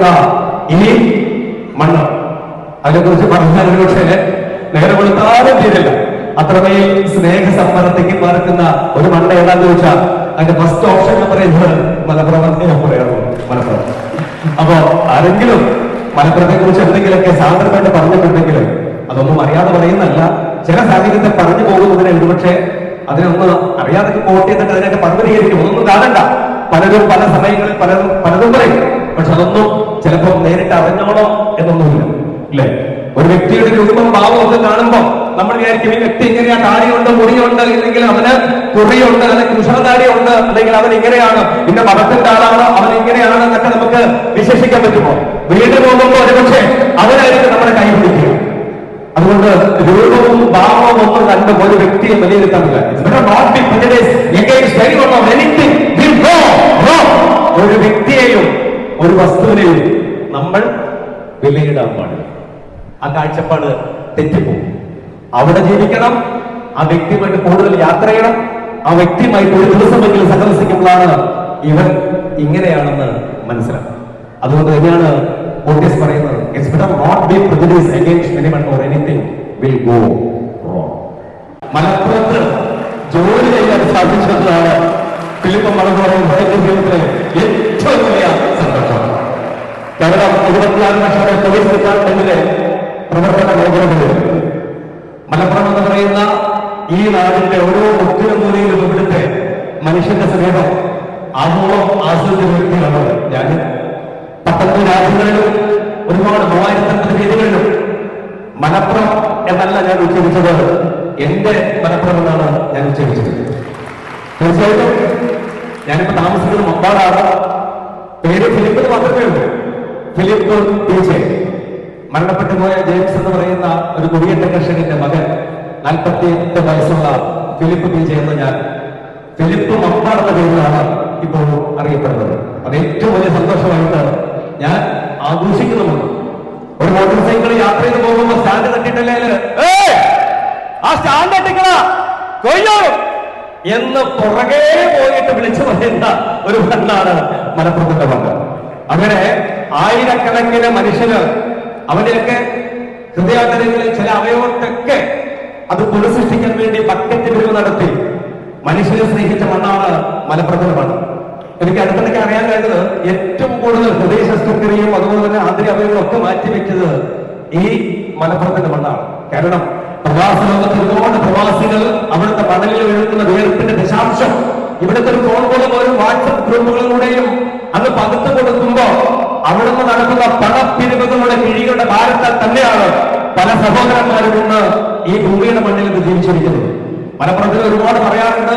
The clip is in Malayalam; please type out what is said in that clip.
കിടക്കുന്ന ഈ മണ്ണ്, അതിനെക്കുറിച്ച് പറഞ്ഞാൽ പക്ഷേ നേരെ കൊടുത്താലും തീരില്ല. അത്രമേൽ സ്നേഹസമ്പന്നത്തേക്ക് പാർക്കുന്ന ഒരു മണ്ണ് ഏതാന്ന് ചോദിച്ചാൽ അതിന്റെ ഫസ്റ്റ് ഓപ്ഷൻ എന്ന് പറയുന്നത് മലപ്പുറം ഞാൻ പറയാറുള്ളൂ, മലപ്പുറം. അപ്പോ ആരെങ്കിലും മലപ്പുറത്തെ കുറിച്ച് എന്തെങ്കിലുമൊക്കെ സാന്ദ്രമായിട്ട് പറഞ്ഞിട്ടുണ്ടെങ്കിലും അതൊന്നും അറിയാതെ പറയുന്നല്ല. ചില സാഹചര്യത്തെ പറഞ്ഞു പോകുന്നതിന് ഒരുപക്ഷെ അതിനൊന്ന് അറിയാതെ കോട്ട് ചെയ്തിട്ട് അതിനൊക്കെ പങ്കുവീകരിക്കും. ഒന്നും കാണണ്ട. പലരും പല സമയങ്ങളിൽ പലതും പറയും. പക്ഷെ അതൊന്നും ചിലപ്പോൾ നേരിട്ട് അറിഞ്ഞോളോ എന്നൊന്നുമില്ല, ഇല്ലേ? ഒരു വ്യക്തിയുടെ രൂപം ഭാവം ഒക്കെ കാണുമ്പോൾ നമ്മൾ വിചാരിക്കും ഈ വ്യക്തി ഇങ്ങനെയാ, താടിയുണ്ട്, മുടിയുണ്ട്, ഇല്ലെങ്കിൽ അവന് കുറിയുണ്ട്, അല്ലെങ്കിൽ കുശലതാടിയുണ്ട്, അല്ലെങ്കിൽ അവൻ ഇങ്ങനെയാണ്, ഇന്ന മതത്തിന്റെ ആളാണ്, അവൻ ഇങ്ങനെയാണ് എന്നൊക്കെ നമുക്ക് വിശേഷിക്കാൻ പറ്റുമോ? വീട് പോകുമ്പോൾ ഒരുപക്ഷെ അവനായിരിക്കും നമ്മുടെ കൈ പിടിക്കുക. അതുകൊണ്ട് രൂപവും ഭാവവും ഒന്നും കണ്ട് ഒരു വ്യക്തിയെ വിലയിരുത്താനില്ല. ഒരു വ്യക്തിയെയും ഒരു വസ്തുവിനെയും നമ്മൾ വിലയിടാൻ പാടില്ല. ആ കാഴ്ചപ്പാട് തെറ്റിപ്പോകും. അവിടെ ജീവിക്കണം, ആ വ്യക്തിയുമായിട്ട് കൂടുതൽ യാത്ര ചെയ്യണം, ആ വ്യക്തിയുമായിട്ട് ഒരു ദിവസമെങ്കിലും സഹവസിക്കുമ്പോഴാണ് ഇവൻ ഇങ്ങനെയാണെന്ന് മനസ്സിലാക്കും. അതുകൊണ്ട് തന്നെയാണ് ഓട്ടിയസ് പറയുന്നത്, it's better not be prejudiced against anyone or anything will go wrong. മലപ്പുറത്ത് ജോലി ചെയ്യാൻ സാധിച്ചതാണ് ഫിലിപ്പ് മലപ്പുറം ജീവിതത്തിലെ ഏറ്റവും വലിയ സന്തോഷം. കാരണം 24 വർഷത്തെ പോലീസ് ഡിപ്പാർട്ട്മെന്റിലെ പ്രവർത്തന മേഖലകളിൽ മലപ്പുറം എന്ന് പറയുന്ന ഈ നാടിന്റെ ഓരോ മുക്കിലും മൂലയിലും ഇവിടുത്തെ മനുഷ്യന്റെ സ്നേഹം ആമോളം ആസ്വദിച്ച വ്യക്തിയാണ് ഞാൻ. 19 രാജ്യങ്ങളിലും ഒരുപാട് 3050 വേദികളിലും മലപ്പുറം എന്നല്ല ഞാൻ ഉച്ചരിച്ചത്, എന്റെ മലപ്പുറം എന്നാണ് ഞാൻ ഉച്ചരിച്ചത്. തീർച്ചയായിട്ടും ഞാനിപ്പോ താമസിക്കുന്നത് മമ്പാടാണ്. പേര് ഫിലിപ്പിന് മാത്രമേ ഉള്ളൂ, ഫിലിപ്പ് PJ. മരണപ്പെട്ടു പോയ ജെയിംസ് എന്ന് പറയുന്ന ഒരു കുടിയേറ്റ കർഷകന്റെ മകൻ, 48 വയസ്സുള്ള ഫിലിപ്പ് PJ എന്ന് ഞാൻ ഫിലിപ്പ് മമ്പാട് എന്ന പേരിലാണ് ഇപ്പോൾ അറിയപ്പെടുന്നത്. അത് ഏറ്റവും വലിയ സന്തോഷമായിട്ട് ഞാൻ ആഘോഷിക്കുന്നുമുണ്ട്. ഒരു മോട്ടോർ സൈക്കിൾ യാത്ര ചെയ്ത് പോകുമ്പോൾ സ്റ്റാൻഡ് തട്ടിയിട്ടല്ലേ ആ സ്റ്റാൻഡ് തട്ടിക്കള കൊയ്യോളും എന്ന് പുറകെ പോയിട്ട് വിളിച്ചു പറയുന്ന ഒരു മണ്ണാണ് മലപ്പുറത്തിന്റെ മണ്ണ്. അങ്ങനെ ആയിരക്കണക്കിന് മനുഷ്യന് അവരെയൊക്കെ ഹൃദയാന്തരങ്ങളിൽ ചില അവയവത്തൊക്കെ അത് പുനഃസൃഷ്ടിക്കാൻ വേണ്ടി ബക്കറ്റ് പിരിവ് നടത്തി മനുഷ്യനെ സ്നേഹിച്ച മണ്ണാണ് മലപ്പുറത്തിന്റെ മണ്ണ്. എനിക്ക് അടുത്തിടയ്ക്ക് അറിയാൻ കഴിഞ്ഞത് ഏറ്റവും കൂടുതൽ ഹൃദയ ശസ്ത്രക്രിയയും അതുപോലെ തന്നെ ആന്തരിക അവയവങ്ങളൊക്കെ മാറ്റിവെച്ചത് ഈ മലപ്പുറത്തിന്റെ മണ്ണാണ്. കാരണം പ്രവാസ ലോകത്ത് ഒരുപാട് പ്രവാസികൾ അവിടുത്തെ മണലിൽ വീഴുന്ന വേർപ്പിന്റെ ദശാംശം ഇവിടുത്തെ ഒരു ഫോൺ കോളും ഒരു വാട്സപ്പ് ഗ്രൂപ്പുകളിലൂടെയും അത് പകുത്തു കൊടുക്കുമ്പോ അവിടുന്ന് നടക്കുന്ന പണപ്പിരിവുകളുടെ കിഴികളുടെ ഭാരത്താൽ തന്നെയാണ് പല സഹോദരന്മാരും ഇന്ന് ഈ ഭൂമിയുടെ മണ്ണിൽ ജീവിച്ചിരിക്കുന്നത്. മലപ്പുറത്തിൽ ഒരുപാട് പറയാറുണ്ട്,